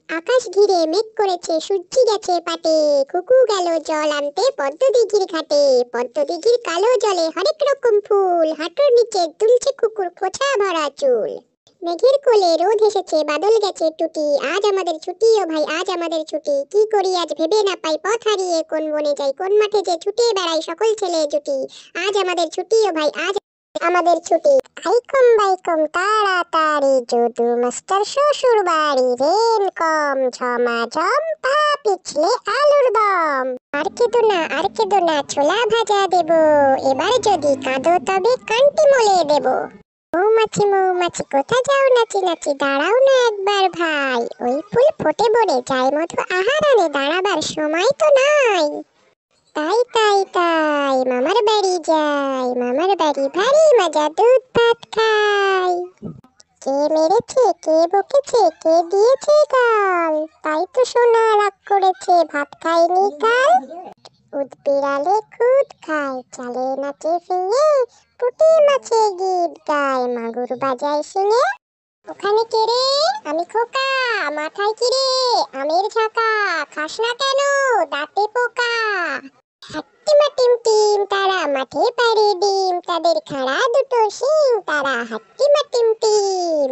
আকাশ ঘিরে মেঘ করেছে, সূর্যি গেছে পাটে, কুকু গেল জল আনতে পদ্মদিঘির ঘাটে। পদ্মদিঘির কালো জলে হরেক রকম ফুল, হাঁটুর নিচে দুলছে কুকুর খোঁচা ভরা চুল। মেঘের কোলে রোদ এসেছে, বাদল গেছে টুটি, আজ আমাদের ছুটি ও ভাই আজ আমাদের ছুটি। কি করি আজ ভেবে না পাই, পথ হারিয়ে কোন বনে যাই, কোন মাঠে যে ছুটে বেড়াই সকল ছেলে জুটি। আজ আমাদের ছুটি ও ভাই আজ আমাদের ছুটি। আইকম বাইকম তাড়াতাড়ি যদু মাস্টার শ্বশুর বাড়ি, রেন কম ঝমাঝম পা পিছলে আলুর দম। আর কেঁদো না ছোলা ভাজা দেবো, এবার যদি কাঁদো তবে কান্তি মলে দেবো। মৌমাছি মৌমাছি কোথা যাও নাচি নাচি, দাঁড়াও না একবার ভাই, ওই ফুল ফোটে বনে যায় মধু আহারানে দাঁড়াবার সময় তো নাই। তাই তাই তাই মামার বাড়ি যাই, মামার বাড়ি ভারী মজা, দুধ ভাত খাই। কে মেরেছে কে বকেছে কে দিয়েছে গাল, তাই তো সোনা রাগ করেছে ভাত খায়নি কাল। উদবিড়ালে খুদ খায়, চালে নাচে ফিঙে, পুঁটি মাছে গীত গায়, মাগুর বাজায় শিঙে। ওখানে কে রে? আমি খোকা। মাথায় কি রে? আমের ঝাঁকা। খাস না কেন? দাঁতে পোকা। হাট্টিমা টিম টিম তারা মাঠে পাড়ে ডিম, তাদের খাড়া দুটো শিং, তারা হাট্টিমা টিম টিম।